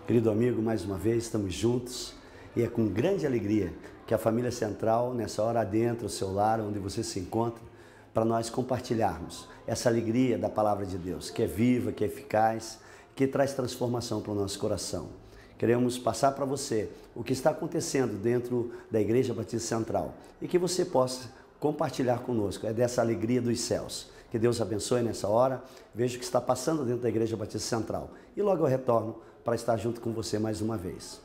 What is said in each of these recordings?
Querido amigo, mais uma vez estamos juntos e é com grande alegria que a família Central, nessa hora adentro, o seu lar, onde você se encontra, para nós compartilharmos essa alegria da Palavra de Deus, que é viva, que é eficaz, que traz transformação para o nosso coração. Queremos passar para você o que está acontecendo dentro da Igreja Batista Central e que você possa compartilhar conosco, é dessa alegria dos céus. Que Deus abençoe nessa hora, veja o que está passando dentro da Igreja Batista Central e logo eu retorno para estar junto com você mais uma vez.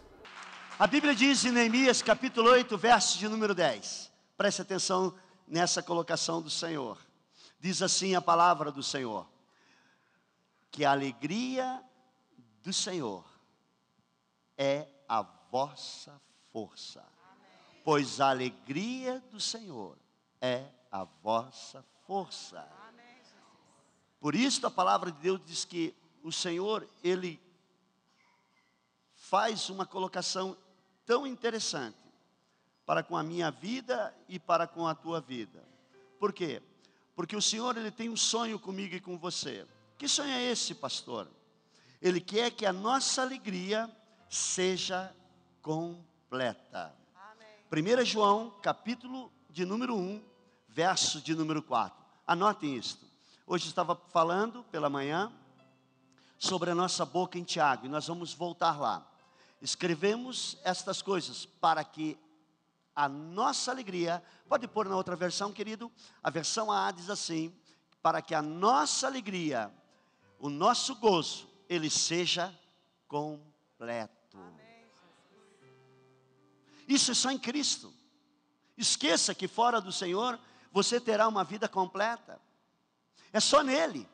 A Bíblia diz em Neemias capítulo 8, verso de número 10, preste atenção nessa colocação do Senhor. Diz assim a palavra do Senhor: que a alegria do Senhor é a vossa força. Amém. Pois a alegria do Senhor é a vossa força. Amém. Por isso a palavra de Deus diz que o Senhor, Ele faz uma colocação tão interessante para com a minha vida e para com a tua vida. Por quê? Porque o Senhor, Ele tem um sonho comigo e com você. Que sonho é esse, pastor? Ele quer que a nossa alegria seja completa. Amém. 1 João, capítulo de número 1, verso de número 4. Anotem isto. Hoje estava falando pela manhã sobre a nossa boca em Tiago, e nós vamos voltar lá. Escrevemos estas coisas para que a nossa alegria, pode pôr na outra versão, querido, a versão A diz assim: para que a nossa alegria, o nosso gozo, ele seja completo. Amém. Isso é só em Cristo. Esqueça que fora do Senhor você terá uma vida completa. É só nele.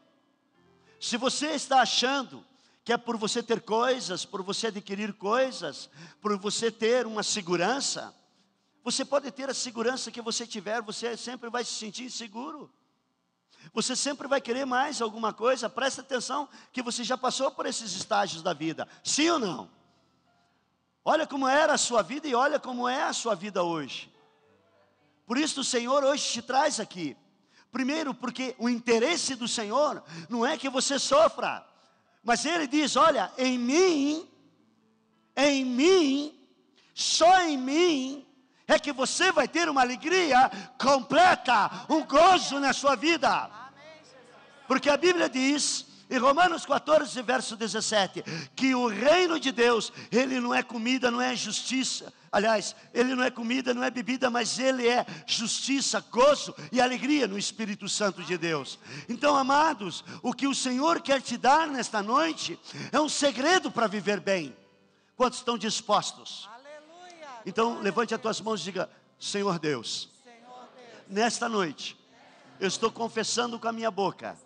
Se você está achando que é por você ter coisas, por você adquirir coisas, por você ter uma segurança, você pode ter a segurança que você tiver, você sempre vai se sentir inseguro. Você sempre vai querer mais alguma coisa. Presta atenção que você já passou por esses estágios da vida. Sim ou não? Olha como era a sua vida e olha como é a sua vida hoje. Por isso o Senhor hoje te traz aqui. Primeiro porque o interesse do Senhor não é que você sofra. Mas Ele diz, olha, em mim, só em mim, é que você vai ter uma alegria completa, um gozo na sua vida. Porque a Bíblia diz, em Romanos 14, verso 17, que o reino de Deus, ele não é comida, não é justiça. Aliás, ele não é comida, não é bebida, mas ele é justiça, gozo e alegria no Espírito Santo de Deus. Então, amados, o que o Senhor quer te dar nesta noite é um segredo para viver bem. Quantos estão dispostos? Aleluia. Então, levante as tuas mãos e diga: Senhor Deus, nesta noite, eu estou confessando com a minha boca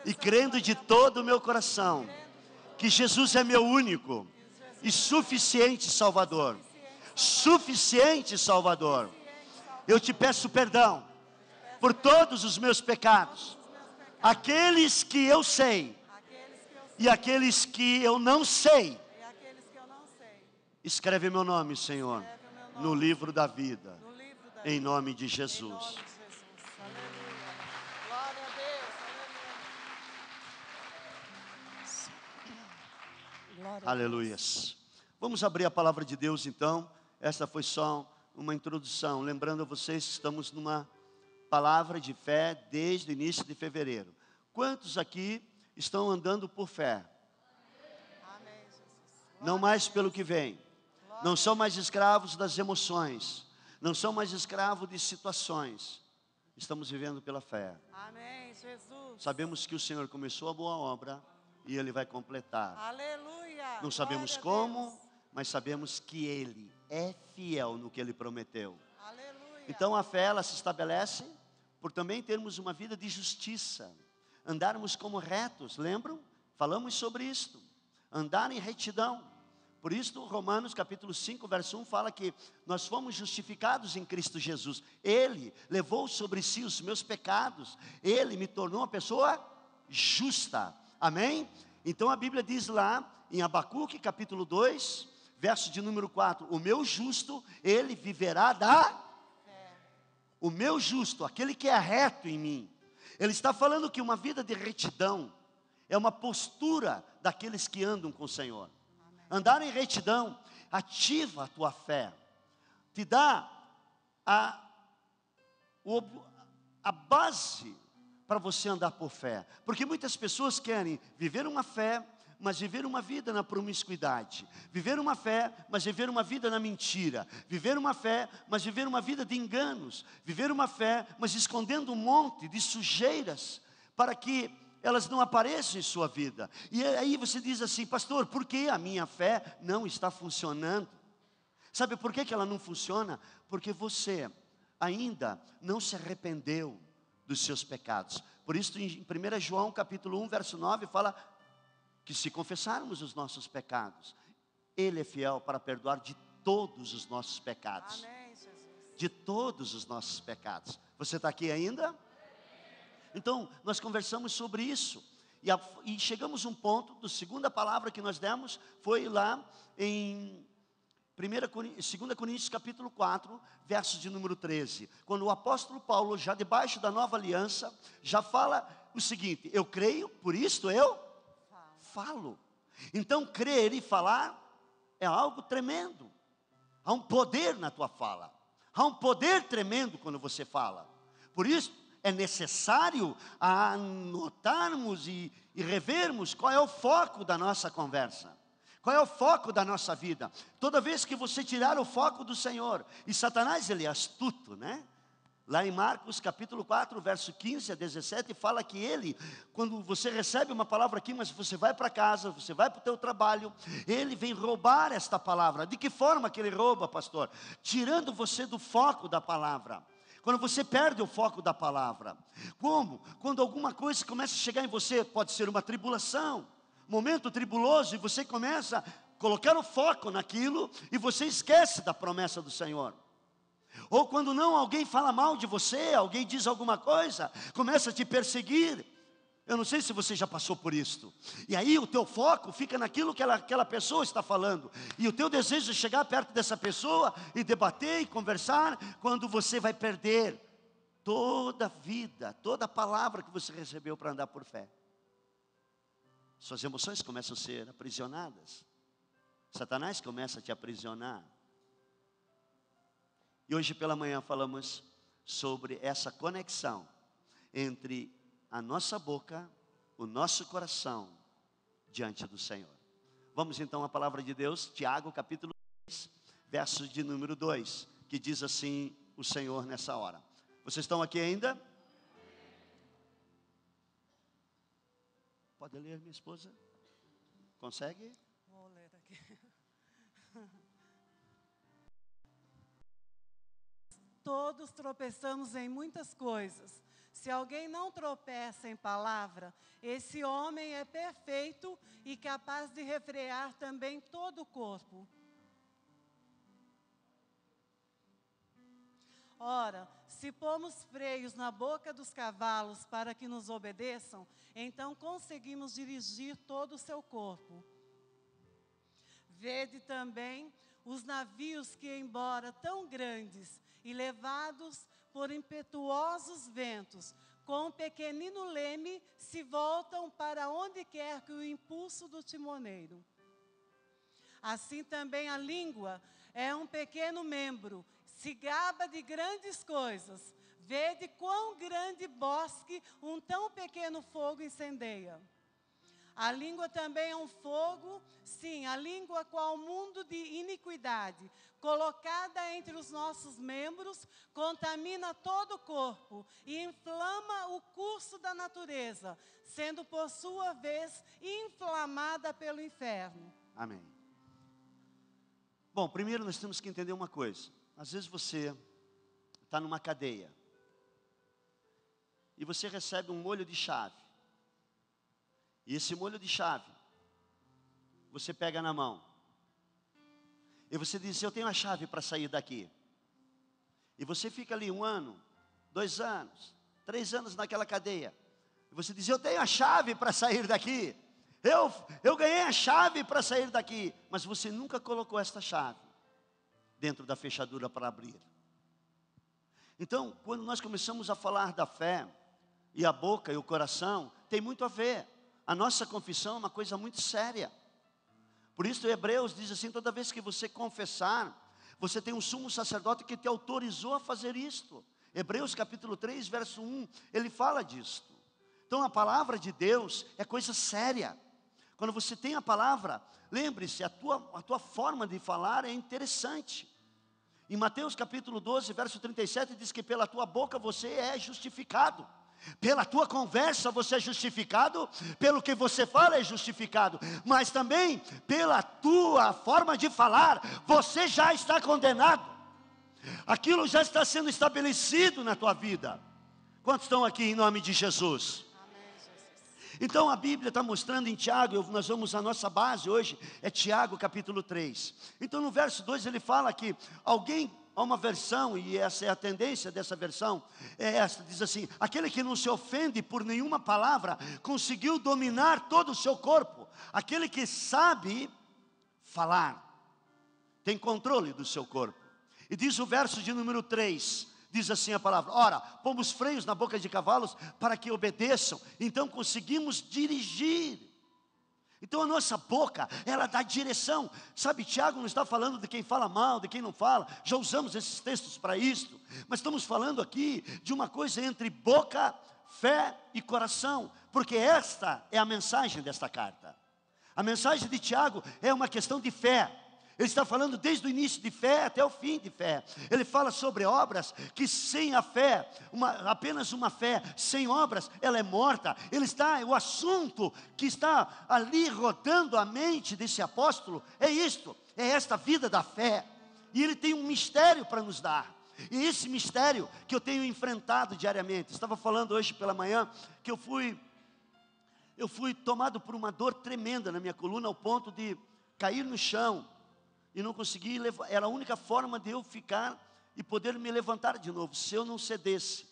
e crendo de todo o meu coração que Jesus é meu único e suficiente Salvador. Suficiente Salvador. Eu te peço perdão por todos os meus pecados, aqueles que eu sei e aqueles que eu não sei. Escreve meu nome, Senhor, no livro da vida, em nome de Jesus. Aleluias. Vamos abrir a palavra de Deus então. Essa foi só uma introdução. Lembrando a vocês que estamos numa palavra de fé desde o início de fevereiro. Quantos aqui estão andando por fé? Amém, Jesus. Não mais pelo que vem. Não são mais escravos das emoções. Não são mais escravos de situações. Estamos vivendo pela fé. Amém, Jesus. Sabemos que o Senhor começou a boa obra e Ele vai completar. Aleluia. Não sabemos como, mas sabemos que Ele é fiel no que Ele prometeu. Aleluia. Então a fé, ela se estabelece por também termos uma vida de justiça. Andarmos como retos, lembram? Falamos sobre isto. Andar em retidão. Por isso Romanos capítulo 5, verso 1 fala que nós fomos justificados em Cristo Jesus. Ele levou sobre si os meus pecados. Ele me tornou uma pessoa justa. Amém? Então a Bíblia diz lá em Abacuque capítulo 2, verso de número 4, o meu justo, ele viverá da fé. O meu justo, aquele que é reto em mim. Ele está falando que uma vida de retidão é uma postura daqueles que andam com o Senhor. Andar em retidão ativa a tua fé, te dá a base para você andar por fé. Porque muitas pessoas querem viver uma fé, mas viver uma vida na promiscuidade. Viver uma fé, mas viver uma vida na mentira. Viver uma fé, mas viver uma vida de enganos. Viver uma fé, mas escondendo um monte de sujeiras para que elas não apareçam em sua vida. E aí você diz assim: pastor, por que a minha fé não está funcionando? Sabe por que ela não funciona? Porque você ainda não se arrependeu dos seus pecados. Por isso em 1 João capítulo 1, verso 9, fala que se confessarmos os nossos pecados, Ele é fiel para perdoar de todos os nossos pecados. Amém, Jesus. De todos os nossos pecados. Você está aqui ainda? Então, nós conversamos sobre isso. E chegamos a um ponto, da segunda palavra que nós demos, foi lá em 2 Coríntios capítulo 4, verso de número 13. Quando o apóstolo Paulo, já debaixo da nova aliança, já fala o seguinte: eu creio, por isto eu falo. Então, crer e falar é algo tremendo. Há um poder na tua fala. Há um poder tremendo quando você fala. Por isso, é necessário anotarmos e revermos qual é o foco da nossa conversa. Qual é o foco da nossa vida? Toda vez que você tirar o foco do Senhor, e Satanás, ele é astuto, né? Lá em Marcos capítulo 4, verso 15 a 17, fala que ele, quando você recebe uma palavra aqui, mas você vai para casa, você vai para o teu trabalho, ele vem roubar esta palavra. De que forma que ele rouba, pastor? Tirando você do foco da palavra. Quando você perde o foco da palavra. Como? Quando alguma coisa começa a chegar em você, pode ser uma tribulação, momento tribuloso, e você começa a colocar o foco naquilo, e você esquece da promessa do Senhor. Ou quando não, alguém fala mal de você, alguém diz alguma coisa, começa a te perseguir. Eu não sei se você já passou por isso. E aí o teu foco fica naquilo que aquela pessoa está falando. E o teu desejo é chegar perto dessa pessoa e debater e conversar, quando você vai perder toda a vida, toda a palavra que você recebeu para andar por fé. Suas emoções começam a ser aprisionadas. Satanás começa a te aprisionar. E hoje pela manhã falamos sobre essa conexão entre a nossa boca, o nosso coração diante do Senhor. Vamos então à palavra de Deus, Tiago capítulo 3, verso de número 2, que diz assim o Senhor nessa hora. Vocês estão aqui ainda? Pode ler, minha esposa? Consegue? Vou ler aqui. Todos tropeçamos em muitas coisas. Se alguém não tropeça em palavra, esse homem é perfeito e capaz de refrear também todo o corpo. Ora, se pomos freios na boca dos cavalos para que nos obedeçam, então conseguimos dirigir todo o seu corpo. Vede também os navios que, embora tão grandes e levados por impetuosos ventos, com um pequenino leme, se voltam para onde quer que o impulso do timoneiro. Assim também a língua é um pequeno membro, se gaba de grandes coisas. Vede quão grande bosque um tão pequeno fogo incendeia. A língua também é um fogo, sim, a língua qual mundo de iniquidade, colocada entre os nossos membros, contamina todo o corpo e inflama o curso da natureza, sendo por sua vez inflamada pelo inferno. Amém. Bom, primeiro nós temos que entender uma coisa. Às vezes você está numa cadeia e você recebe um molho de chave. E esse molho de chave, você pega na mão. E você diz: eu tenho a chave para sair daqui. E você fica ali 1 ano, 2 anos, 3 anos naquela cadeia. E você diz: eu tenho a chave para sair daqui. Eu ganhei a chave para sair daqui. Mas você nunca colocou esta chave dentro da fechadura para abrir. Então, quando nós começamos a falar da fé, e a boca e o coração, tem muito a ver. A nossa confissão é uma coisa muito séria. Por isso, Hebreus diz assim: toda vez que você confessar, você tem um sumo sacerdote que te autorizou a fazer isto. Hebreus capítulo 3, verso 1, ele fala disto. Então a palavra de Deus é coisa séria. Quando você tem a palavra, lembre-se, a tua forma de falar é interessante. Em Mateus capítulo 12, verso 37, diz que pela tua boca você é justificado. Pela tua conversa você é justificado, pelo que você fala é justificado, mas também pela tua forma de falar, você já está condenado. Aquilo já está sendo estabelecido na tua vida. Quantos estão aqui em nome de Jesus? Então a Bíblia está mostrando em Tiago, nós vamos, a nossa base hoje é Tiago capítulo 3. Então no verso 2 ele fala que há uma versão, e essa é a tendência dessa versão, é esta, diz assim: aquele que não se ofende por nenhuma palavra, conseguiu dominar todo o seu corpo. Aquele que sabe falar, tem controle do seu corpo. E diz o verso de número 3, diz assim a palavra: ora, pomos freios na boca de cavalos para que obedeçam, então conseguimos dirigir. Então a nossa boca, ela dá direção. Sabe, Tiago não está falando de quem fala mal, de quem não fala. Já usamos esses textos para isto. Mas estamos falando aqui de uma coisa entre boca, fé e coração. Porque esta é a mensagem desta carta. A mensagem de Tiago é uma questão de fé. Ele está falando desde o início de fé até o fim de fé. Ele fala sobre obras que sem a fé, apenas uma fé sem obras, ela é morta. O assunto que está ali rodando a mente desse apóstolo é isto, é esta vida da fé. E ele tem um mistério para nos dar. E esse mistério que eu tenho enfrentado diariamente. Estava falando hoje pela manhã que eu fui tomado por uma dor tremenda na minha coluna, ao ponto de cair no chão. E não consegui levar, era a única forma de eu ficar e poder me levantar de novo, se eu não cedesse.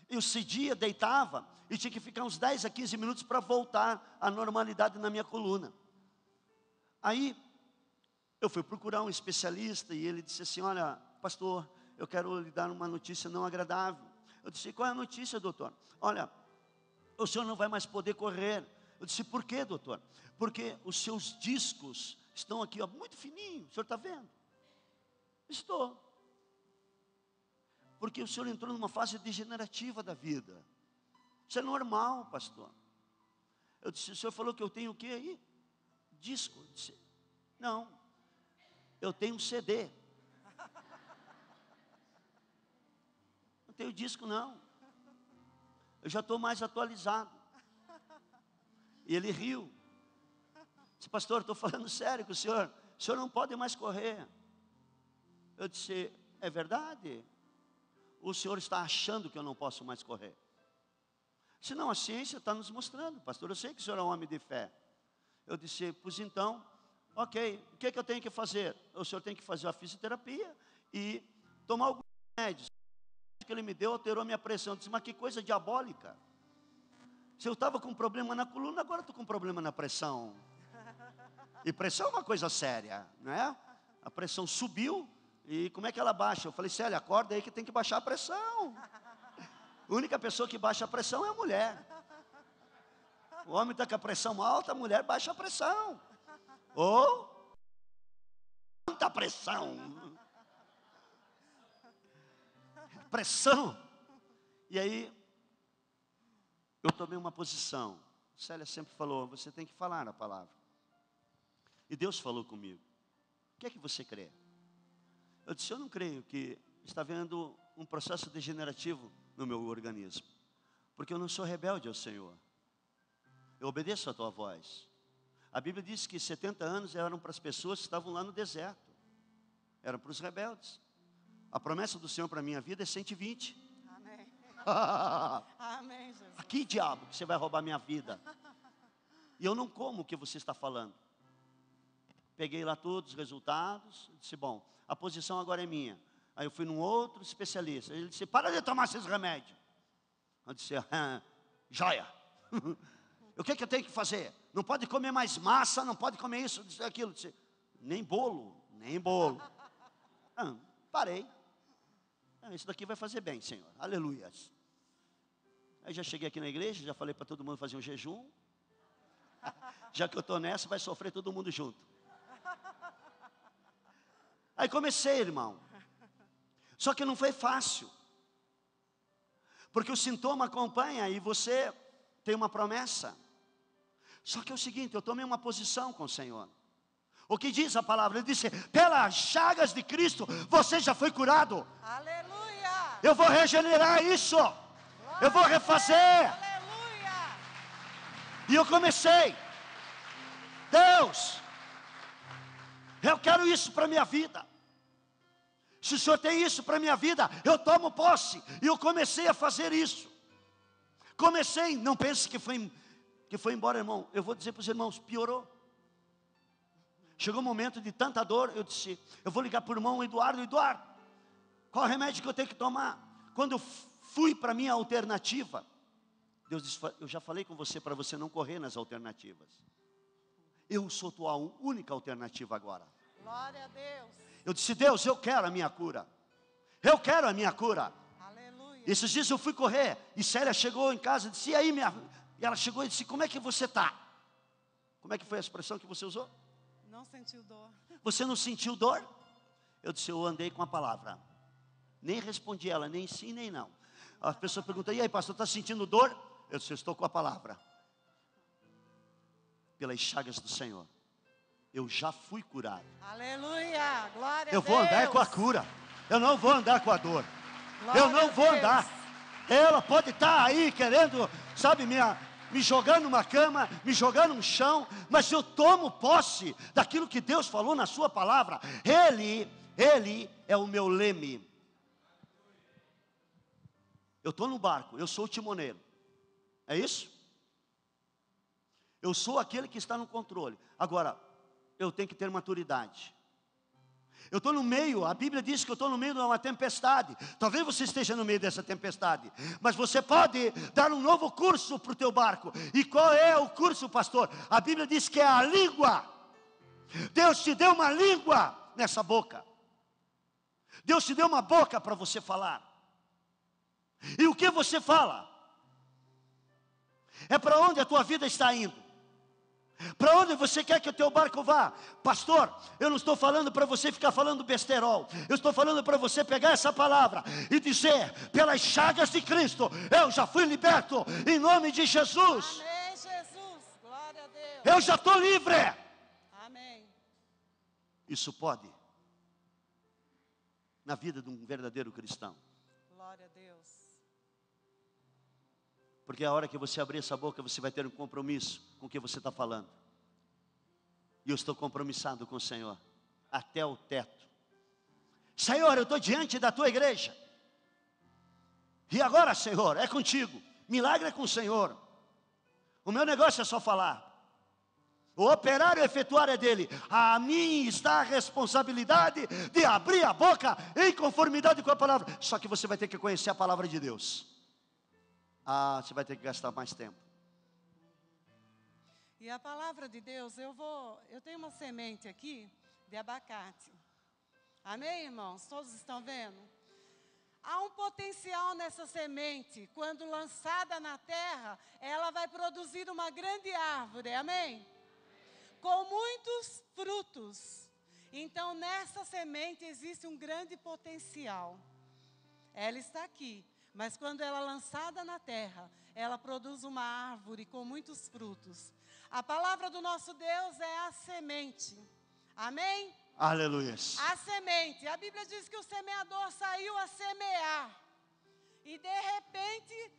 Eu cedia, deitava, e tinha que ficar uns 10 a 15 minutos para voltar à normalidade na minha coluna. Aí, eu fui procurar um especialista, e ele disse assim: olha, pastor, eu quero lhe dar uma notícia não agradável. Eu disse: qual é a notícia, doutor? Olha, o senhor não vai mais poder correr. Eu disse: por quê, doutor? Porque os seus discos estão aqui, ó, muito fininho. O senhor está vendo? Estou. Porque o senhor entrou numa fase degenerativa da vida. Isso é normal, pastor. Eu disse: o senhor falou que eu tenho o que aí? Disco. Eu disse: não, eu tenho CD. Não tenho disco não. Eu já estou mais atualizado. E ele riu. Disse: pastor, estou falando sério com o senhor não pode mais correr. Eu disse: é verdade? O senhor está achando que eu não posso mais correr? Disse: não, a ciência está nos mostrando, pastor, eu sei que o senhor é um homem de fé. Eu disse: pois então, ok, o que eu tenho que fazer? O senhor tem que fazer a fisioterapia e tomar alguns remédios. O que ele me deu alterou a minha pressão. Eu disse: mas que coisa diabólica. Se eu estava com problema na coluna, agora estou com problema na pressão. E pressão é uma coisa séria, não é? A pressão subiu, e como é que ela baixa? Eu falei: Célia, acorda aí que tem que baixar a pressão. A única pessoa que baixa a pressão é a mulher. O homem está com a pressão alta, a mulher baixa a pressão. Ou tanta pressão. Pressão. E aí, eu tomei uma posição. Célia sempre falou: você tem que falar a palavra. E Deus falou comigo: o que é que você crê? Eu disse: eu não creio que está havendo um processo degenerativo no meu organismo, porque eu não sou rebelde ao Senhor. Eu obedeço a tua voz. A Bíblia diz que 70 anos eram para as pessoas que estavam lá no deserto. Eram para os rebeldes. A promessa do Senhor para a minha vida é 120. Amém. Amém, Jesus. Aqui, diabo, que você vai roubar minha vida. E eu não como o que você está falando. Peguei lá todos os resultados. Disse: bom, a posição agora é minha. Aí eu fui num outro especialista. Ele disse: para de tomar esses remédios. Eu disse: joia. O que eu tenho que fazer? Não pode comer mais massa, não pode comer isso, aquilo. Eu disse: nem bolo. Parei. Isso daqui vai fazer bem, Senhor. Aleluia. Aí já cheguei aqui na igreja, já falei para todo mundo fazer um jejum. Já que eu estou nessa, vai sofrer todo mundo junto. Aí comecei, irmão. Só que não foi fácil. Porque o sintoma acompanha e você tem uma promessa. Só que é o seguinte, eu tomei uma posição com o Senhor. O que diz a palavra? Ele disse, pelas chagas de Cristo, você já foi curado. Aleluia. Eu vou regenerar isso. Eu vou refazer. Aleluia. E eu comecei. Deus, eu quero isso para a minha vida. Se o Senhor tem isso para a minha vida, eu tomo posse. E eu comecei a fazer isso. Comecei, não pense que foi embora, irmão. Eu vou dizer para os irmãos, piorou. Chegou um momento de tanta dor, eu disse, eu vou ligar para o irmão Eduardo, qual remédio que eu tenho que tomar? Quando eu fui para a minha alternativa, Deus disse, eu já falei com você para você não correr nas alternativas. Eu sou tua única alternativa agora. Glória a Deus. Eu disse, Deus, eu quero a minha cura. Eu quero a minha cura. Aleluia. Esses dias eu fui correr, e Célia chegou em casa e disse, e aí E ela chegou e disse, como é que você está? Como é que foi a expressão que você usou? Não sentiu dor. Você não sentiu dor? Eu disse, eu andei com a palavra. Nem respondi ela, nem sim, nem não. A pessoa pergunta, e aí pastor, está sentindo dor? Eu disse, eu estou com a palavra. Pelas chagas do Senhor, eu já fui curado. Aleluia, glória a Deus. Eu vou andar com a cura. Eu não vou andar com a dor. Glória Eu não a vou Deus. andar. Ela pode estar aí querendo, sabe, me jogar numa cama, me jogar num chão, mas eu tomo posse daquilo que Deus falou na sua palavra. Ele é o meu leme. Eu estou no barco, eu sou o timoneiro. É isso? Eu sou aquele que está no controle. Agora, eu tenho que ter maturidade. Eu estou no meio, a Bíblia diz que eu estou no meio de uma tempestade. Talvez você esteja no meio dessa tempestade, mas você pode dar um novo curso para o teu barco. E qual é o curso, pastor? A Bíblia diz que é a língua. Deus te deu uma língua nessa boca. Deus te deu uma boca para você falar. E o que você fala? É para onde a tua vida está indo. Para onde você quer que o teu barco vá? Pastor, eu não estou falando para você ficar falando besterol. Eu estou falando para você pegar essa palavra e dizer, pelas chagas de Cristo, eu já fui liberto, em nome de Jesus. Amém, Jesus, glória a Deus. Eu já estou livre. Amém. Isso pode, na vida de um verdadeiro cristão. Glória a Deus. Porque a hora que você abrir essa boca, você vai ter um compromisso com o que você está falando. E eu estou compromissado com o Senhor, até o teto. Senhor, eu estou diante da tua igreja. E agora, Senhor, é contigo. Milagre é com o Senhor. O meu negócio é só falar. O operar e efetuar é dele. A mim está a responsabilidade de abrir a boca em conformidade com a palavra. Só que você vai ter que conhecer a palavra de Deus. Você vai ter que gastar mais tempo. E a palavra de Deus, eu tenho uma semente aqui de abacate. Amém, irmãos? Todos estão vendo? Há um potencial nessa semente. Quando lançada na terra, ela vai produzir uma grande árvore. Amém? Com muitos frutos. Então, nessa semente existe um grande potencial. Ela está aqui. Mas quando ela é lançada na terra, ela produz uma árvore com muitos frutos. A palavra do nosso Deus é a semente. Amém? Aleluia. A semente. A Bíblia diz que o semeador saiu a semear. E de repente,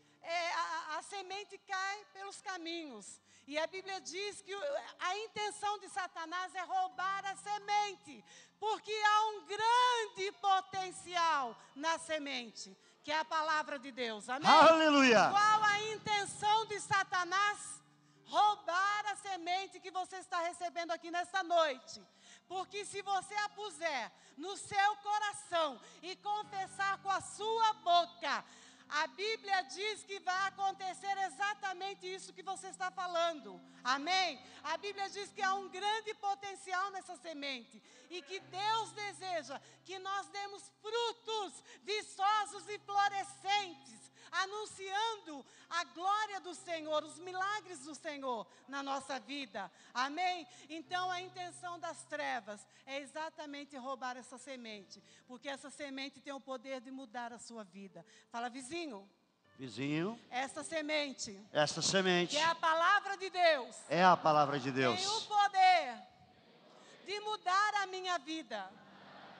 a semente cai pelos caminhos. E a Bíblia diz que a intenção de Satanás é roubar a semente. Porque há um grande potencial na semente. Que é a palavra de Deus, amém? Aleluia! Qual a intenção de Satanás? Roubar a semente que você está recebendo aqui nesta noite. Porque se você a puser no seu coração e confessar com a sua boca, a Bíblia diz que vai acontecer exatamente isso que você está falando. Amém? A Bíblia diz que há um grande potencial nessa semente. E que Deus deseja que nós demos frutos viçosos e florescentes. anunciando a glória do Senhor, os milagres do Senhor na nossa vida. Amém? Então a intenção das trevas é exatamente roubar essa semente, porque essa semente tem o poder de mudar a sua vida. Fala, vizinho. Vizinho, Essa semente, que é a palavra de Deus, é a palavra de Deus tem o poder de mudar a minha vida.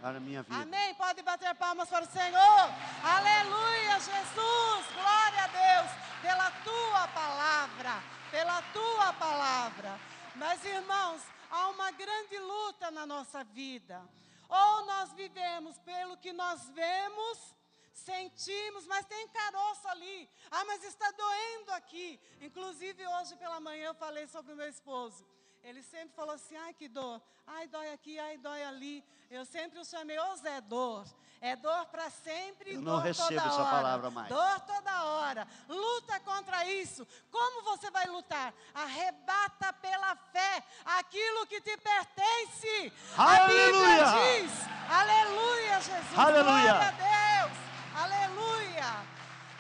para a minha vida. Amém? Pode bater palmas para o Senhor. Aleluia, Jesus. Glória a Deus pela tua palavra. Pela tua palavra. Mas, irmãos, há uma grande luta na nossa vida. Ou nós vivemos pelo que nós vemos, sentimos, mas tem caroço ali. Ah, mas está doendo aqui. Inclusive, hoje pela manhã eu falei sobre o meu esposo. Ele sempre falou assim, ai que dor, ai dói aqui, ai dói ali. Eu sempre o chamei, ô Zé, dor. É dor para sempre e dor toda hora. Eu não recebo essa palavra mais. Dor toda hora. Luta contra isso. Como você vai lutar? Arrebata pela fé aquilo que te pertence. Aleluia! A Bíblia diz, aleluia, Jesus. Aleluia! Glória a Deus. Aleluia.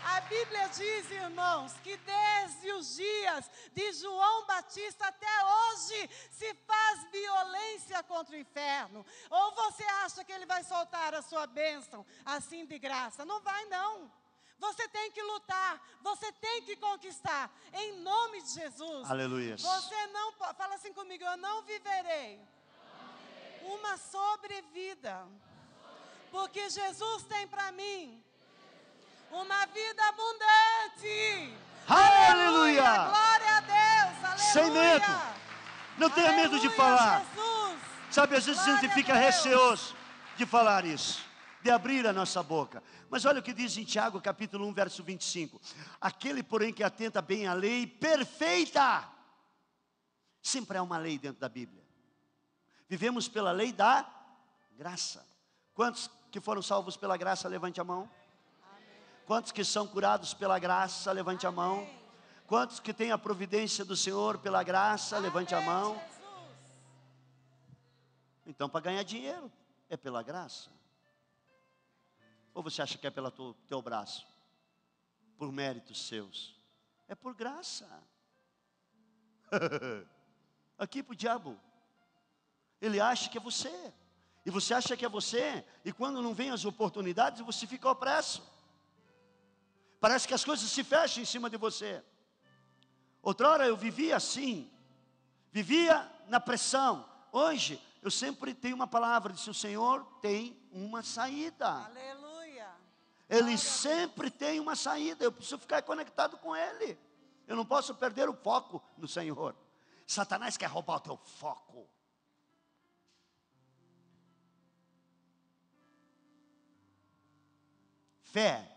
A Bíblia diz, irmãos, que desde os dias de João Batista até hoje se faz violência contra o inferno. Ou você acha que ele vai soltar a sua bênção assim de graça? Não vai, não. Você tem que lutar, você tem que conquistar, em nome de Jesus. Aleluia. Você não pode, fala assim comigo, eu não viverei uma sobrevida, porque Jesus tem para mim uma vida abundante. Aleluia! Glória a Deus. Aleluia! Sem medo. Não tenha medo de falar. Jesus. Sabe, às vezes a gente fica receoso de falar isso, de abrir a nossa boca. Mas olha o que diz em Tiago, capítulo 1, verso 25. Aquele, porém, que atenta bem à lei perfeita. Sempre há uma lei dentro da Bíblia. Vivemos pela lei da graça. Quantos que foram salvos pela graça, levante a mão. Quantos que são curados pela graça, levante a mão. Quantos que têm a providência do Senhor pela graça, levante a mão. Então, para ganhar dinheiro, é pela graça? Ou você acha que é pelo teu braço? Por méritos seus? É por graça. Aqui para o diabo. Ele acha que é você. E você acha que é você. E quando não vem as oportunidades, você fica opresso. Parece que as coisas se fecham em cima de você. Outrora eu vivia assim. Vivia na pressão. Hoje eu sempre tenho uma palavra. Disse, o Senhor tem uma saída. Aleluia. Ele sempre tem uma saída. Eu preciso ficar conectado com Ele. Eu não posso perder o foco no Senhor. Satanás quer roubar o teu foco. Fé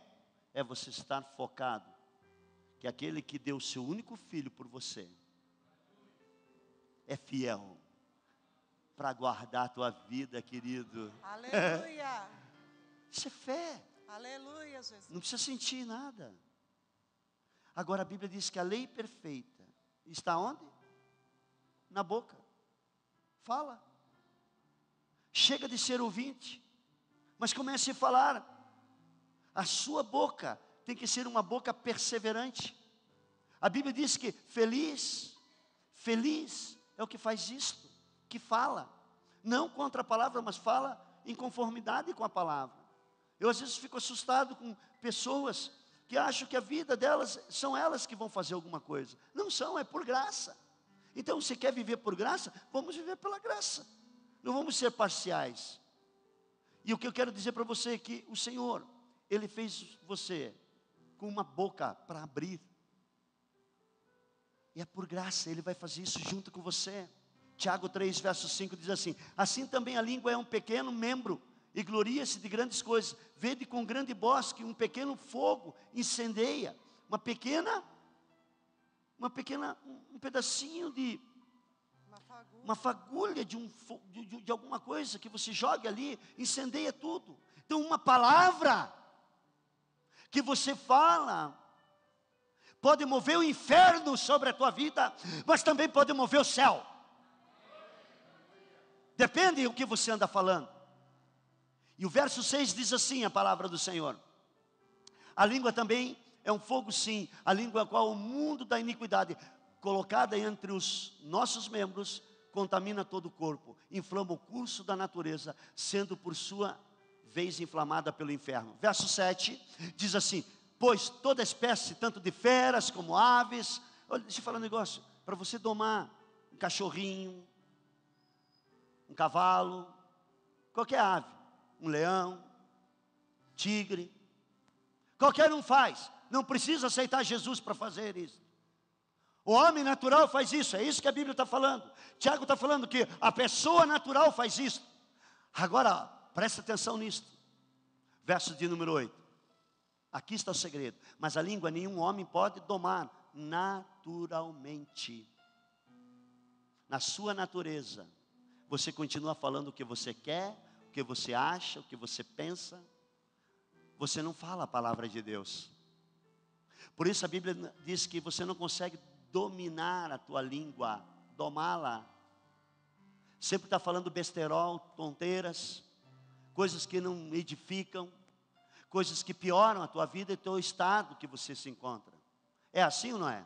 é você estar focado, que aquele que deu o seu único filho por você, é fiel, para guardar a tua vida, querido. Aleluia. Isso é fé. Aleluia, Jesus. Não precisa sentir nada. Agora a Bíblia diz que a lei perfeita está onde? Na boca. Fala. Chega de ser ouvinte, mas comece a falar. A sua boca tem que ser uma boca perseverante. A Bíblia diz que feliz é o que faz isto, que fala. Não contra a palavra, mas fala em conformidade com a palavra. Eu às vezes fico assustado com pessoas que acham que a vida delas, são elas que vão fazer alguma coisa. Não são, é por graça. Então, se quer viver por graça, vamos viver pela graça. Não vamos ser parciais. E o que eu quero dizer para você é que o Senhor, Ele fez você com uma boca para abrir. E é por graça, Ele vai fazer isso junto com você. Tiago 3, verso 5 diz assim, assim também a língua é um pequeno membro, e gloria-se de grandes coisas. Vede com grande voz que um pequeno fogo incendeia. Um pedacinho de... uma fagulha de alguma coisa que você joga ali, incendeia tudo. Então uma palavra que você fala pode mover o inferno sobre a tua vida, mas também pode mover o céu. Depende do que você anda falando. E o verso 6 diz assim, a palavra do Senhor. A língua também é um fogo sim, a língua é qual o mundo da iniquidade, colocada entre os nossos membros, contamina todo o corpo, inflama o curso da natureza, sendo por sua vez inflamada pelo inferno. Verso 7 diz assim: pois toda espécie, tanto de feras como aves. Olha, deixa eu falar um negócio, para você domar um cachorrinho, um cavalo, qualquer ave, um leão, tigre, qualquer um faz, não precisa aceitar Jesus para fazer isso. O homem natural faz isso, é isso que a Bíblia está falando. Tiago está falando que a pessoa natural faz isso. Agora, presta atenção nisso. Verso de número 8. Aqui está o segredo. Mas a língua nenhum homem pode domar naturalmente. Na sua natureza, você continua falando o que você quer, o que você acha, o que você pensa. Você não fala a palavra de Deus. Por isso a Bíblia diz que você não consegue dominar a tua língua, domá-la. Sempre está falando besterol, tonteiras, coisas que não edificam, coisas que pioram a tua vida e o teu estado que você se encontra. É assim ou não é?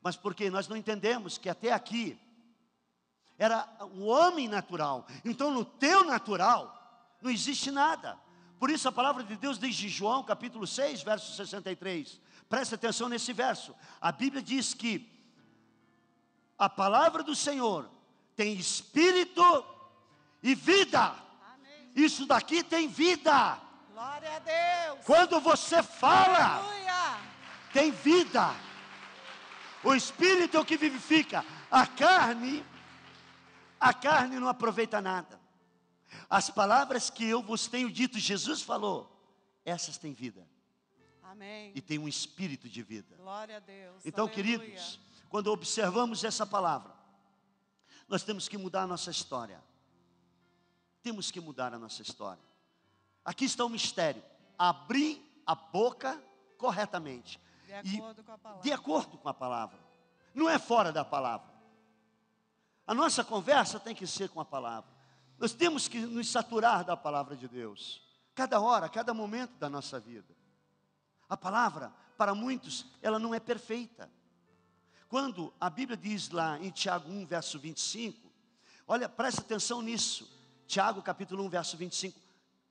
Mas porque nós não entendemos que até aqui era um homem natural. Então no teu natural não existe nada. Por isso a palavra de Deus diz em João capítulo 6, verso 63. Presta atenção nesse verso. A Bíblia diz que a palavra do Senhor tem espírito e vida. Amém. Isso daqui tem vida. Glória a Deus. Quando você fala, Aleluia. tem vida. O espírito é o que vivifica. A carne não aproveita nada. As palavras que eu vos tenho dito, Jesus falou, essas têm vida. Amém. E tem um espírito de vida. Glória a Deus. Então, Aleluia. queridos, quando observamos essa palavra, nós temos que mudar a nossa história. Temos que mudar a nossa história. Aqui está o mistério. Abrir a boca corretamente. De acordo com a palavra. De acordo com a palavra. Não é fora da palavra. A nossa conversa tem que ser com a palavra. Nós temos que nos saturar da palavra de Deus. Cada hora, cada momento da nossa vida. A palavra, para muitos, ela não é perfeita. Quando a Bíblia diz lá em Tiago 1, verso 25, olha, presta atenção nisso. Tiago capítulo 1, verso 25,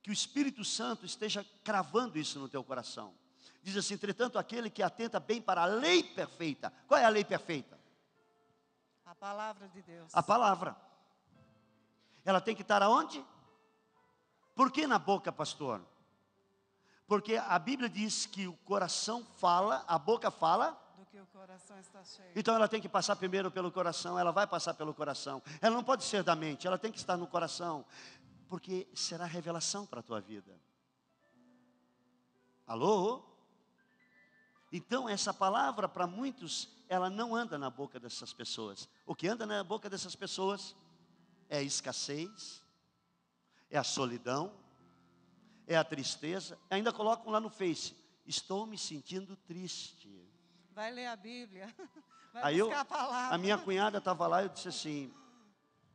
que o Espírito Santo esteja cravando isso no teu coração. Diz assim: entretanto, aquele que atenta bem para a lei perfeita. Qual é a lei perfeita? A palavra de Deus. A palavra. Ela tem que estar aonde? Por que na boca, pastor? Porque a Bíblia diz que o coração fala, a boca fala. Do que o coração está cheio. Então ela tem que passar primeiro pelo coração, ela vai passar pelo coração. Ela não pode ser da mente, ela tem que estar no coração. Porque será revelação para a tua vida. Alô? Então essa palavra para muitos, ela não anda na boca dessas pessoas. O que anda na boca dessas pessoas é a escassez, é a solidão, é a tristeza. Ainda colocam lá no Face: estou me sentindo triste. Vai ler a Bíblia. Vai Aí buscar a palavra. a minha cunhada estava lá e eu disse assim: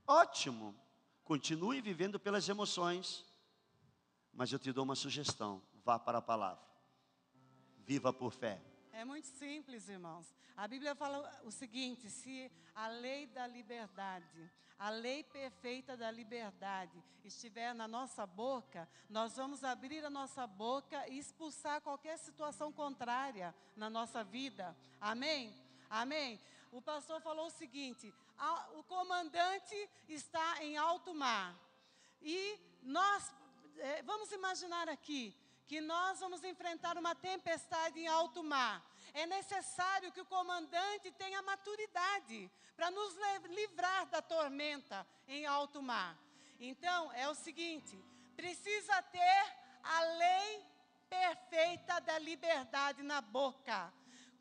ótimo, continue vivendo pelas emoções, mas eu te dou uma sugestão: vá para a palavra, viva por fé. É muito simples, irmãos. A Bíblia fala o seguinte: se a lei da liberdade, a lei perfeita da liberdade estiver na nossa boca, nós vamos abrir a nossa boca e expulsar qualquer situação contrária na nossa vida. Amém? Amém? O pastor falou o seguinte: o comandante está em alto mar. E nós, vamos imaginar aqui, que nós vamos enfrentar uma tempestade em alto mar. É necessário que o comandante tenha maturidade para nos livrar da tormenta em alto mar. Então, é o seguinte: precisa ter a lei perfeita da liberdade na boca.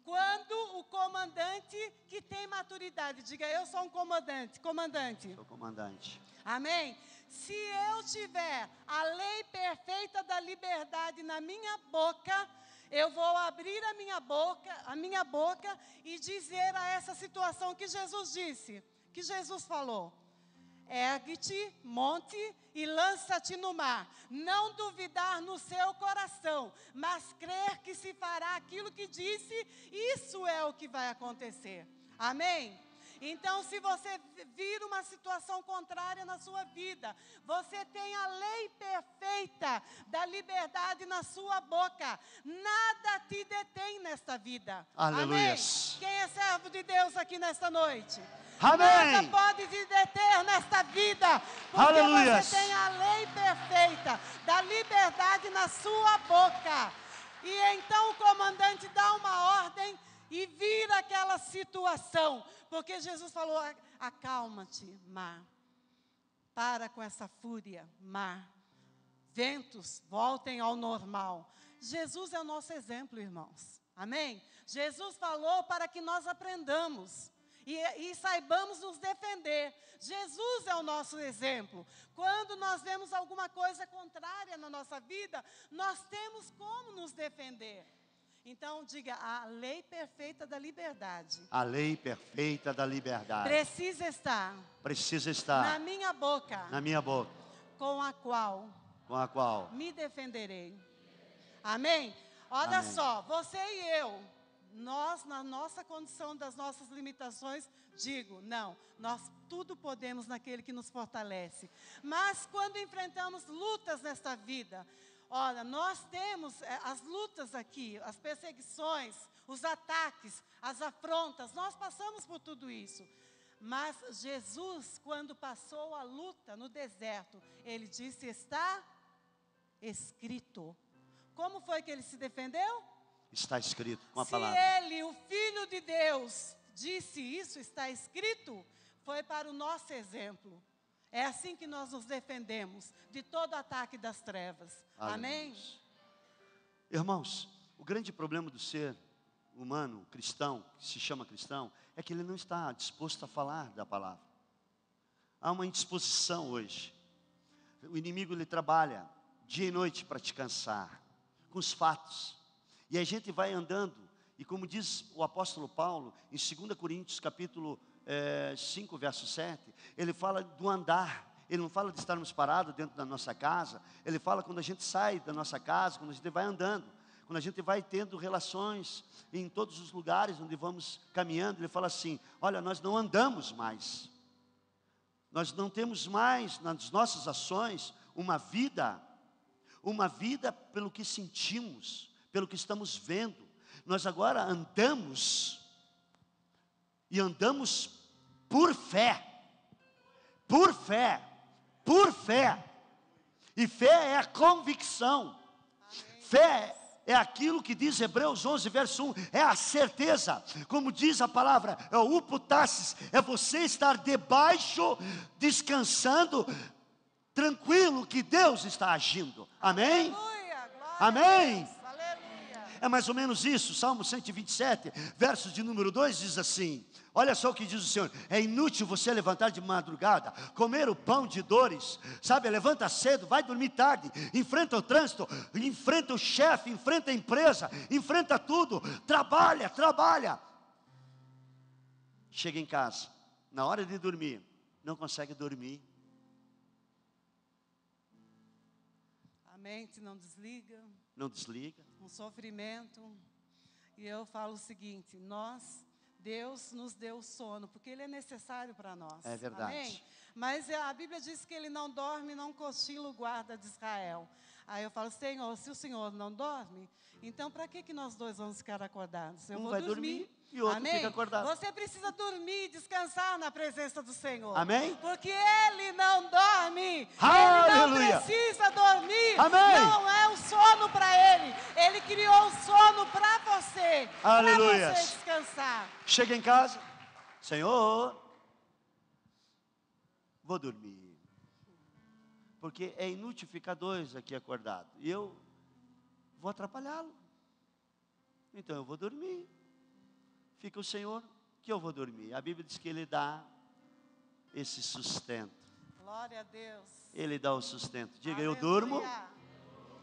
Quando o comandante que tem maturidade, diga: eu sou um comandante. Sou comandante. Amém? Se eu tiver a lei perfeita da liberdade na minha boca, eu vou abrir a minha boca e dizer a essa situação que Jesus disse, que Jesus falou: ergue-te, monte e lança-te no mar. Não duvidar no seu coração, mas crer que se fará aquilo que disse, isso é o que vai acontecer. Amém? Então, se você vir uma situação contrária na sua vida, você tem a lei perfeita da liberdade na sua boca. Nada te detém nesta vida. Aleluia. Amém? Quem é servo de Deus aqui nesta noite? Amém. Nada pode te deter nesta vida, porque Aleluia. você tem a lei perfeita da liberdade na sua boca. E então o comandante dá uma ordem e vira aquela situação, porque Jesus falou: acalma-te, mar, para com essa fúria, mar, ventos, voltem ao normal. Jesus é o nosso exemplo, irmãos, amém? Jesus falou para que nós aprendamos e saibamos nos defender. Jesus é o nosso exemplo. Quando nós vemos alguma coisa contrária na nossa vida, nós temos como nos defender. Então, diga: a lei perfeita da liberdade. A lei perfeita da liberdade. Precisa estar na minha boca. Na minha boca. Com a qual me defenderei. Amém? Olha Amém. só, você e eu, nós, na nossa condição das nossas limitações, nós tudo podemos naquele que nos fortalece. Mas quando enfrentamos lutas nesta vida, olha, nós temos as lutas aqui, as perseguições, os ataques, as afrontas, nós passamos por tudo isso. Mas Jesus, quando passou a luta no deserto, ele disse: está escrito. Como foi que ele se defendeu? Está escrito com a Se palavra. ele, o Filho de Deus, disse isso, está escrito, foi para o nosso exemplo. É assim que nós nos defendemos de todo ataque das trevas. Amém? Irmãos, o grande problema do ser humano, cristão, que se chama cristão, é que ele não está disposto a falar da palavra. Há uma indisposição hoje. O inimigo, ele trabalha dia e noite para te cansar, com os fatos. E a gente vai andando, e como diz o apóstolo Paulo, em 2 Coríntios capítulo 5, verso 7, ele fala do andar. Ele não fala de estarmos parados dentro da nossa casa. Ele fala quando a gente sai da nossa casa, quando a gente vai andando, quando a gente vai tendo relações em todos os lugares onde vamos caminhando. Ele fala assim: olha, nós não andamos mais, nós não temos mais nas nossas ações uma vida pelo que sentimos, pelo que estamos vendo. Nós agora andamos, e andamos por fé, por fé, por fé. E fé é a convicção. Fé é aquilo que diz Hebreus 11, verso 1, é a certeza. Como diz a palavra, é o upotassis, é você estar debaixo, descansando, tranquilo que Deus está agindo. Amém? Aleluia, glória Amém. a Deus, aleluia. É mais ou menos isso. Salmo 127, versos de número 2 diz assim: olha só o que diz o Senhor: é inútil você levantar de madrugada, comer o pão de dores, sabe, levanta cedo, vai dormir tarde, enfrenta o trânsito, enfrenta o chefe, enfrenta a empresa, enfrenta tudo, trabalha, chega em casa, na hora de dormir, não consegue dormir. A mente não desliga. Não desliga. Um sofrimento. E eu falo o seguinte: Deus nos deu o sono, porque ele é necessário para nós. É verdade. Amém? Mas a Bíblia diz que ele não dorme, não cochila o guarda de Israel. Aí eu falo: Senhor, se o Senhor não dorme, então para que nós dois vamos ficar acordados? Eu Um vou vai dormir e o outro Amém? fica acordado. Você precisa dormir, descansar na presença do Senhor. Amém? Porque Ele não dorme. Aleluia. Ele não precisa dormir. Amém. Não é um sono para Ele. Ele criou um sono para você. Aleluia. Para você descansar. Chega em casa: Senhor, vou dormir, porque é inútil ficar dois aqui acordados, e eu vou atrapalhá-lo, então eu vou dormir. Fica o Senhor que eu vou dormir. A Bíblia diz que Ele dá esse sustento. Glória a Deus. Ele dá o sustento. Diga: Aleluia. eu durmo,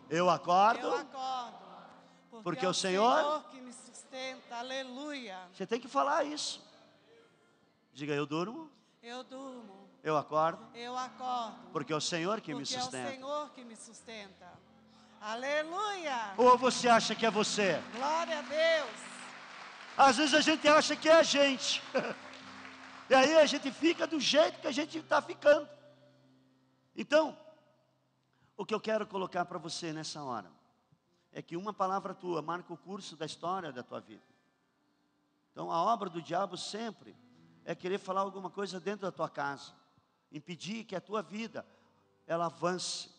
eu acordo, Eu acordo. porque é o Senhor que me sustenta. Aleluia. Você tem que falar isso. Diga: eu durmo, Eu durmo. Eu acordo. Eu acordo. Porque é o Senhor que me Porque é o sustenta. Senhor que me sustenta. Aleluia. Ou você acha que é você? Glória a Deus. Às vezes a gente acha que é a gente. E aí a gente fica do jeito que a gente está ficando. Então, o que eu quero colocar para você nessa hora é que uma palavra tua marca o curso da história da tua vida. Então, a obra do diabo sempre é querer falar alguma coisa dentro da tua casa, impedir que a tua vida ela avance,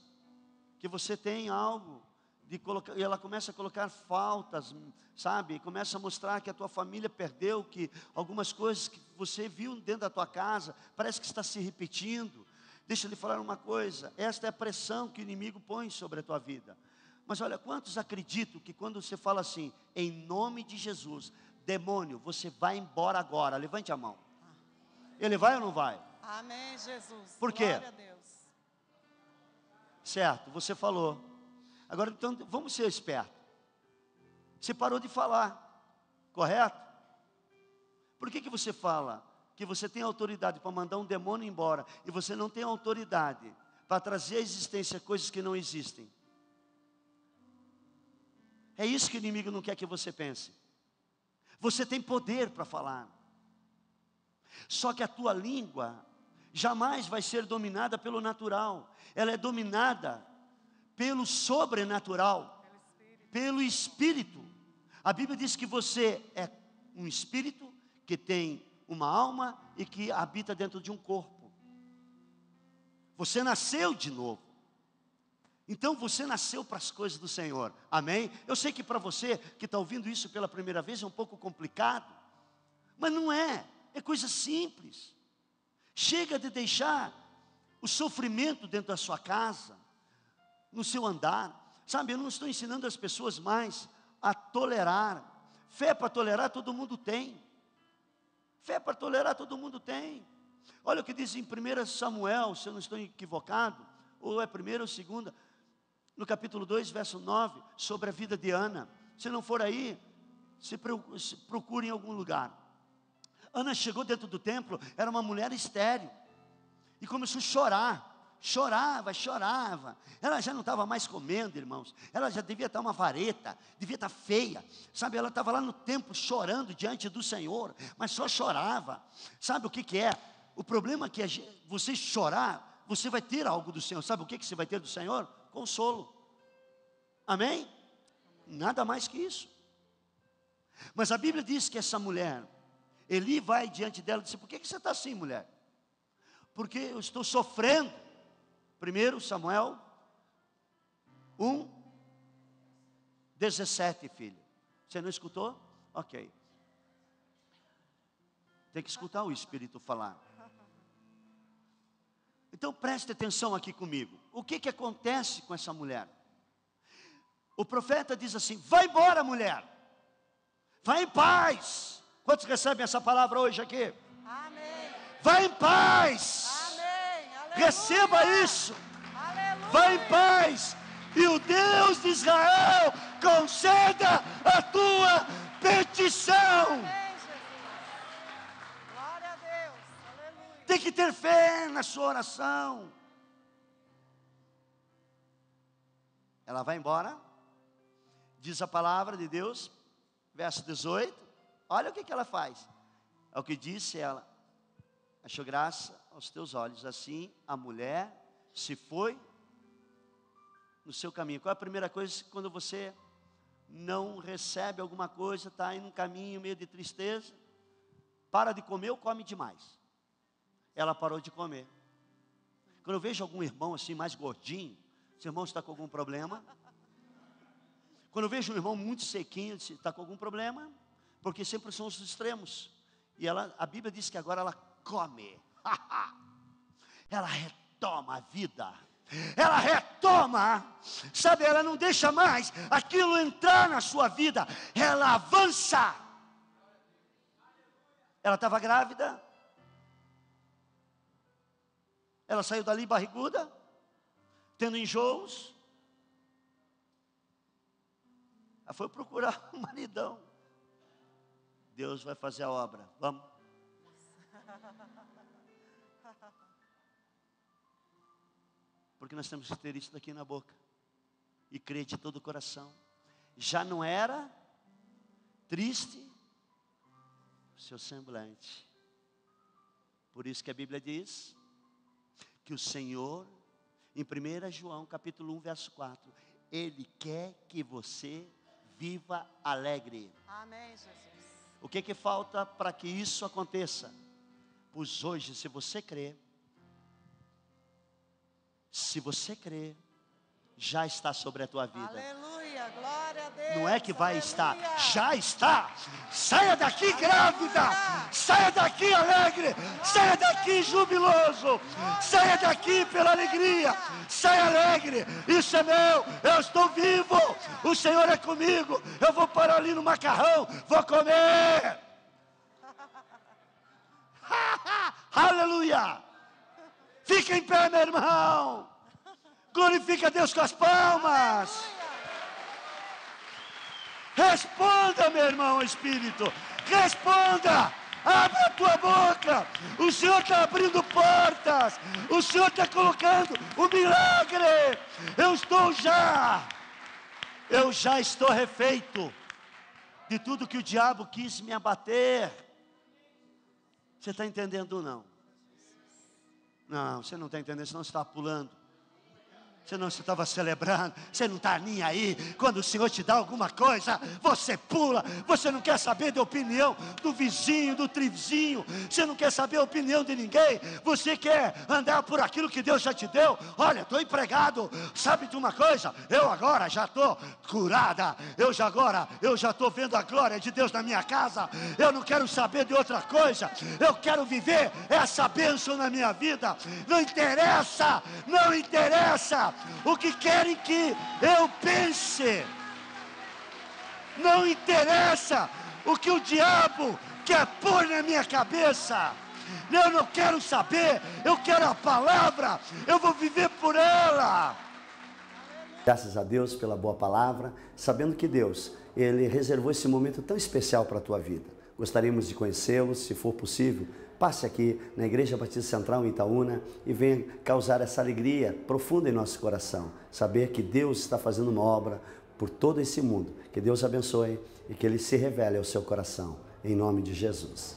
que você tenha algo de colocar, e ela começa a colocar faltas, sabe? Começa a mostrar que a tua família perdeu, que algumas coisas que você viu dentro da tua casa parece que está se repetindo. Deixa eu lhe falar uma coisa, esta é a pressão que o inimigo põe sobre a tua vida. Mas olha, quantos acreditam que quando você fala assim, em nome de Jesus, demônio, você vai embora agora? Levante a mão. Ele vai ou não vai? Amém, Jesus. Por quê? Glória a Deus. Certo, você falou. Agora então, vamos ser espertos. Você parou de falar, correto? Por que você fala que você tem autoridade para mandar um demônio embora e você não tem autoridade para trazer à existência coisas que não existem? É isso que o inimigo não quer que você pense. Você tem poder para falar. Só que a tua língua jamais vai ser dominada pelo natural. Ela é dominada pelo sobrenatural, pelo Espírito. A Bíblia diz que você é um espírito que tem uma alma e que habita dentro de um corpo. Você nasceu de novo. Então você nasceu para as coisas do Senhor, amém? Eu sei que para você que está ouvindo isso pela primeira vez é um pouco complicado, mas não é, é coisa simples. Chega de deixar o sofrimento dentro da sua casa, no seu andar, sabe? Eu não estou ensinando as pessoas mais a tolerar. Fé para tolerar todo mundo tem. Fé para tolerar todo mundo tem. Olha o que diz em 1 Samuel, se eu não estou equivocado, ou é 1 ou 2, no capítulo 2, verso 9, sobre a vida de Ana. Se não for aí, se procure em algum lugar. Ana chegou dentro do templo, era uma mulher estéril, e começou a chorar, chorava. Ela já não estava mais comendo, irmãos. Ela já devia estar uma vareta, devia estar feia, sabe? Ela estava lá no templo chorando diante do Senhor, mas só chorava. Sabe o que é? O problema é que você chorar, você vai ter algo do Senhor. Sabe o que você vai ter do Senhor? Consolo. Amém? Nada mais que isso. Mas a Bíblia diz que essa mulher, Eli vai diante dela e diz: por que você está assim, mulher? Porque eu estou sofrendo. 1 Samuel 1:17, filho. Você não escutou? Ok. Tem que escutar o Espírito falar. Então preste atenção aqui comigo. O que acontece com essa mulher? O profeta diz assim: vai embora, mulher. Vai em paz. Quantos recebem essa palavra hoje aqui? Amém. Vai em paz. Amém. Aleluia. Receba isso. Aleluia. Vai em paz. E o Deus de Israel conceda a tua petição. Amém, Jesus. Glória a Deus. Aleluia. Tem que ter fé na sua oração. Ela vai embora. Diz a palavra de Deus, verso 18. Olha o que ela faz. É o que disse ela: achou graça aos teus olhos. Assim a mulher se foi no seu caminho. Qual é a primeira coisa quando você não recebe alguma coisa, está em um caminho meio de tristeza? Para de comer ou come demais? Ela parou de comer. Quando eu vejo algum irmão assim mais gordinho, esse irmão está com algum problema. Quando eu vejo um irmão muito sequinho, está com algum problema, porque sempre são os extremos. E a Bíblia diz que agora ela come. Ela retoma a vida. Ela retoma, sabe, ela não deixa mais aquilo entrar na sua vida. Ela avança. Ela estava grávida. Ela saiu dali barriguda, tendo enjoos. Ela foi procurar um maridão. Deus vai fazer a obra, vamos. Porque nós temos que ter isso daqui na boca e crer de todo o coração. Já não era triste o seu semblante. Por isso que a Bíblia diz que o Senhor, em 1 João capítulo 1, verso 4, Ele quer que você viva alegre. Amém, Jesus. O que falta para que isso aconteça? Pois hoje, se você crer, já está sobre a tua vida. Aleluia, glória a Deus. Não é que vai aleluia. estar, já está. Saia daqui grávida, saia daqui alegre, saia daqui jubiloso, saia daqui pela alegria, saia alegre. Isso é meu, eu estou vivo, o Senhor é comigo. Eu vou parar ali no macarrão, vou comer. Aleluia. Fica em pé, meu irmão. Glorifica a Deus com as palmas. Responda, meu irmão Espírito. Responda. Abre a tua boca. O Senhor está abrindo portas. O Senhor está colocando o milagre. Eu já estou refeito de tudo que o diabo quis me abater. Você está entendendo ou não? Não, você não está entendendo, senão você está pulando. Senão você estava celebrando, você não está nem aí. Quando o Senhor te dá alguma coisa, você pula. Você não quer saber da opinião do vizinho, do trivizinho. Você não quer saber a opinião de ninguém. Você quer andar por aquilo que Deus já te deu. Olha, estou empregado. Sabe de uma coisa? Eu agora já estou curada. Eu já estou vendo a glória de Deus na minha casa. Eu não quero saber de outra coisa. Eu quero viver essa bênção na minha vida. Não interessa o que querem que eu pense. Não interessa o que o diabo quer pôr na minha cabeça. Eu não quero saber, eu quero a palavra, eu vou viver por ela. Graças a Deus pela boa palavra, sabendo que Deus, Ele reservou esse momento tão especial para a tua vida. Gostaríamos de conhecê-los, se for possível. Passe aqui na Igreja Batista Central em Itaúna e venha causar essa alegria profunda em nosso coração. Saber que Deus está fazendo uma obra por todo esse mundo. Que Deus abençoe e que Ele se revele ao seu coração. Em nome de Jesus.